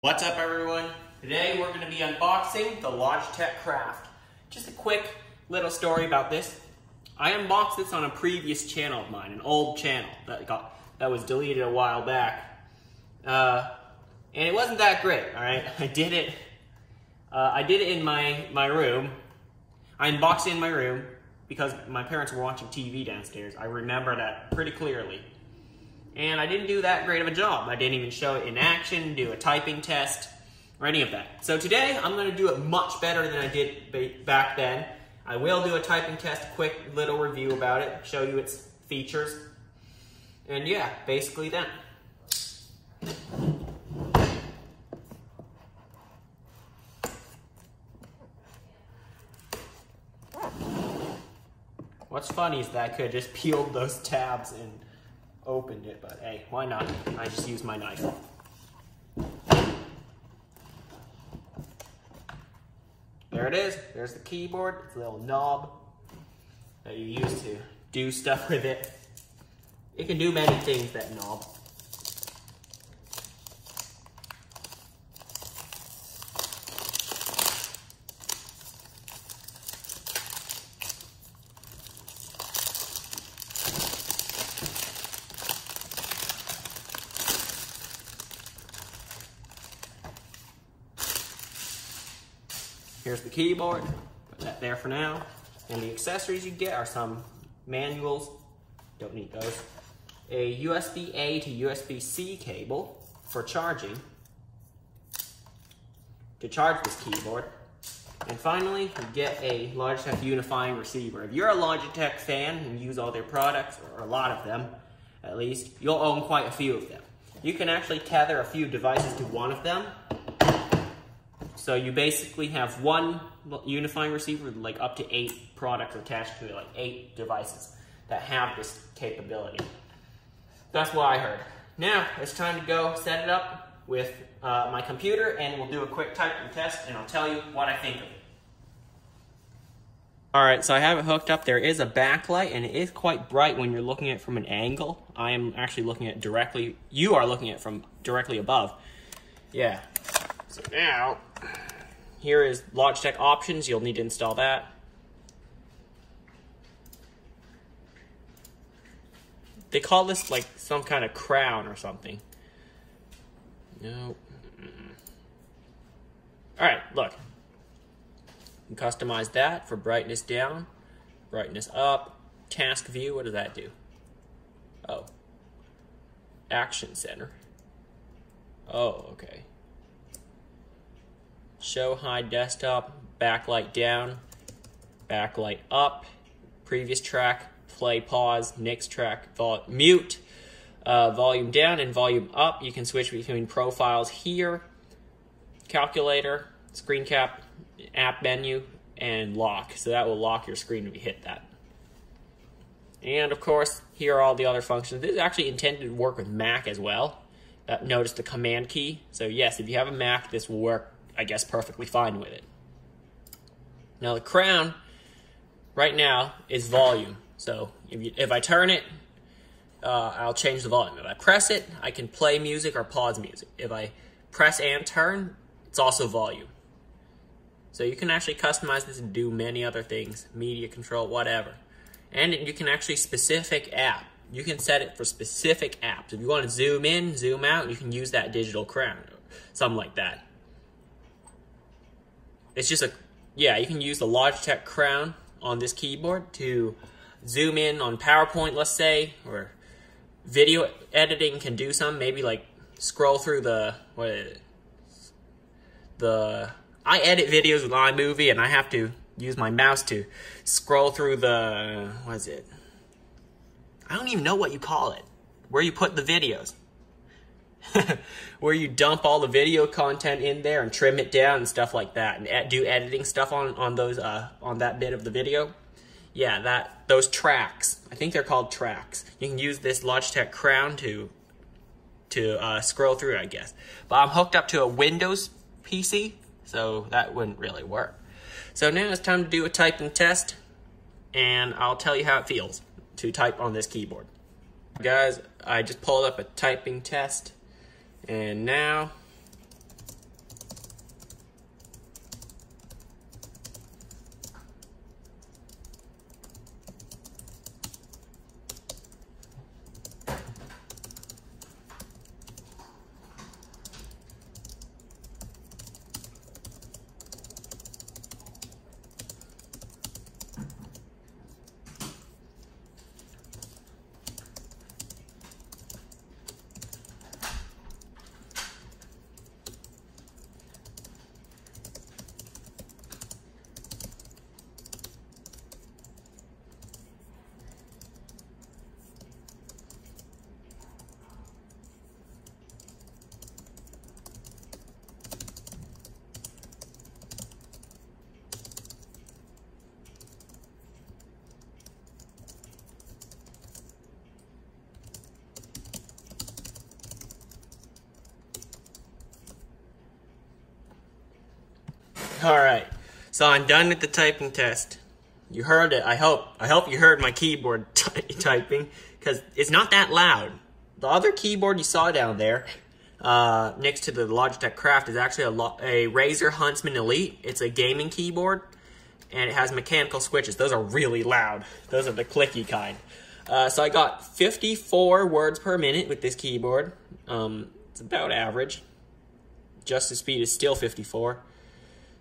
What's up, everyone? Today we're going to be unboxing the Logitech Craft. Just a quick little story about this. I unboxed this on a previous channel of mine, an old channel that was deleted a while back, and it wasn't that great. All right, I did it in my room. I unboxed it in my room because my parents were watching TV downstairs. I remember that pretty clearly. And I didn't do that great of a job. I didn't even show it in action, do a typing test, or any of that. So today, I'm going to do it much better than I did back then. I will do a typing test, quick little review about it, show you its features. And yeah, basically that. What's funny is that I could have just peeled those tabs and opened it, but hey, why not? I just used my knife. There it is. There's the keyboard. It's a little knob that you use to do stuff with it. It can do many things, that knob. Here's the keyboard, put that there for now. And the accessories you get are some manuals, don't need those. A USB-A to USB-C cable for charging, to charge this keyboard. And finally, you get a Logitech unifying receiver. If you're a Logitech fan and use all their products, or a lot of them at least, you'll own quite a few of them. You can actually tether a few devices to one of them. So you basically have one unifying receiver with like up to 8 products attached to it, like 8 devices that have this capability. That's what I heard. Now it's time to go set it up with my computer, and we'll do a quick typing test, and I'll tell you what I think of it. Alright, so I have it hooked up. There is a backlight, and it is quite bright when you're looking at it from an angle. I am actually looking at it directly. You are looking at it from directly above. Yeah. So now, here is Logitech options. You'll need to install that. They call this like some kind of crown or something. No. Alright, look. You can customize that for brightness down, brightness up, task view. What does that do? Oh. Action center. Oh, okay. Show hide desktop, backlight down, backlight up, previous track, play pause, next track, mute, volume down and volume up. You can switch between profiles here, calculator, screen cap, app menu, and lock. So that will lock your screen if you hit that. And of course, here are all the other functions. This is actually intended to work with Mac as well. Notice the command key. So yes, if you have a Mac, this will work, I guess, perfectly fine with it. Now the crown right now is volume. So if I turn it, I'll change the volume. If I press it, I can play music or pause music. If I press and turn, it's also volume. So you can actually customize this and do many other things, media control, whatever. And you can actually specific app. You can set it for specific apps. If you want to zoom in, zoom out, you can use that digital crown, or something like that. It's just you can use the Logitech crown on this keyboard to zoom in on PowerPoint, let's say, or video editing can do some, maybe like scroll through I edit videos with iMovie, and I have to use my mouse to scroll through what is it? I don't even know what you call it, where you put the videos. Where you dump all the video content in there and trim it down and stuff like that, and do editing stuff on that bit of the video. Yeah, those tracks. I think they're called tracks. You can use this Logitech crown to scroll through, I guess. But I'm hooked up to a Windows PC, so that wouldn't really work. So now it's time to do a typing test, and I'll tell you how it feels to type on this keyboard. Guys, I just pulled up a typing test, and now All right, so I'm done with the typing test. You heard it. I hope you heard my keyboard typing, because it's not that loud. The other keyboard you saw down there, next to the Logitech Craft, is actually a Razer Huntsman Elite. It's a gaming keyboard, and it has mechanical switches. Those are really loud. Those are the clicky kind. So I got 54 words per minute with this keyboard. It's about average. Adjusted speed is still 54.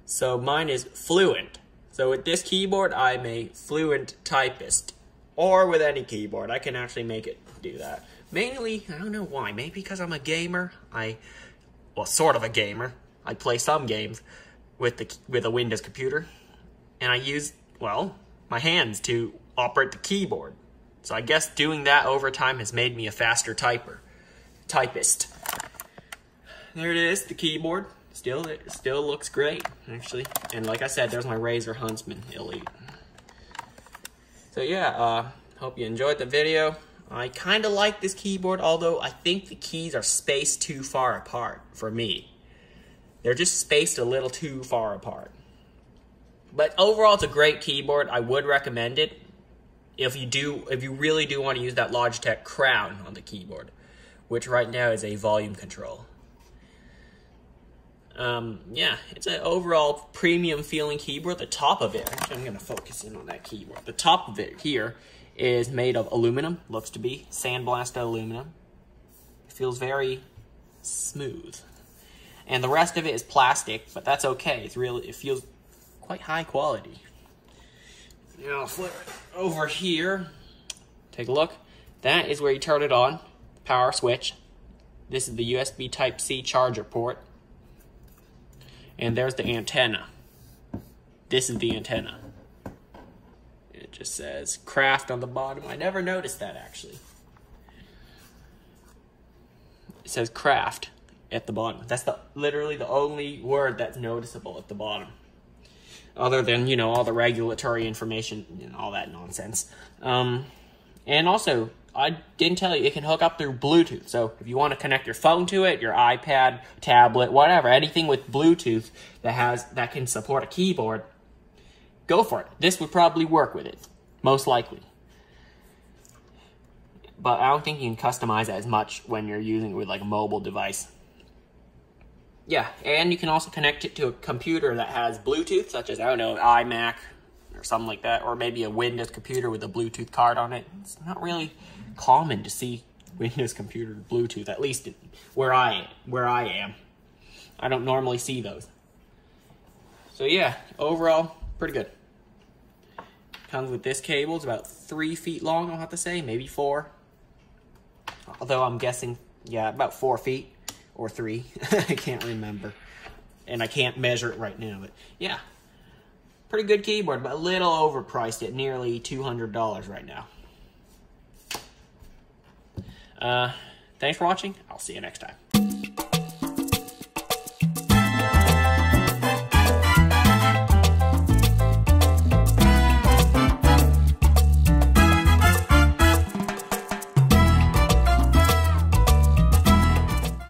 So mine is fluent. So with this keyboard, I'm a fluent typist. Or with any keyboard, I can actually make it do that. Mainly, I don't know why. Maybe because I'm a gamer. Well, sort of a gamer. I play some games with a Windows computer. And I use, well, my hands to operate the keyboard. So I guess doing that over time has made me a faster typist. There it is, the keyboard. It still looks great, actually. And like I said, there's my Razer Huntsman Elite. So yeah, hope you enjoyed the video. I kind of like this keyboard, although I think the keys are spaced too far apart for me. They're just spaced a little too far apart. But overall, it's a great keyboard. I would recommend it if you really do want to use that Logitech crown on the keyboard, which right now is a volume control. Yeah, it's an overall premium feeling keyboard. The top of it, actually I'm going to focus in on that keyboard. The top of it here is made of aluminum, looks to be sandblasted aluminum. It feels very smooth. And the rest of it is plastic, but that's okay. It feels quite high quality. Now I'll flip it over here. Take a look. That is where you turn it on, power switch. This is the USB Type-C charger port. And there's the antenna. This is the antenna. It just says Craft on the bottom. I never noticed that, actually. It says Craft at the bottom. That's literally the only word that's noticeable at the bottom. Other than, you know, all the regulatory information and all that nonsense. And also, I didn't tell you, it can hook up through Bluetooth. So if you want to connect your phone to it, your iPad, tablet, whatever, anything with Bluetooth that can support a keyboard, go for it. This would probably work with it, most likely. But I don't think you can customize it as much when you're using it with like a mobile device. Yeah, and you can also connect it to a computer that has Bluetooth, such as, I don't know, iMac or something like that, or maybe a Windows computer with a Bluetooth card on it. It's not really common to see Windows computer Bluetooth, at least where I am. I don't normally see those. So yeah, overall, pretty good. Comes with this cable. It's about 3 feet long, I'll have to say, maybe 4. Although I'm guessing, yeah, about 4 feet or 3. I can't remember. And I can't measure it right now, but yeah. Pretty good keyboard, but a little overpriced at nearly $200 right now. Thanks for watching. I'll see you next time.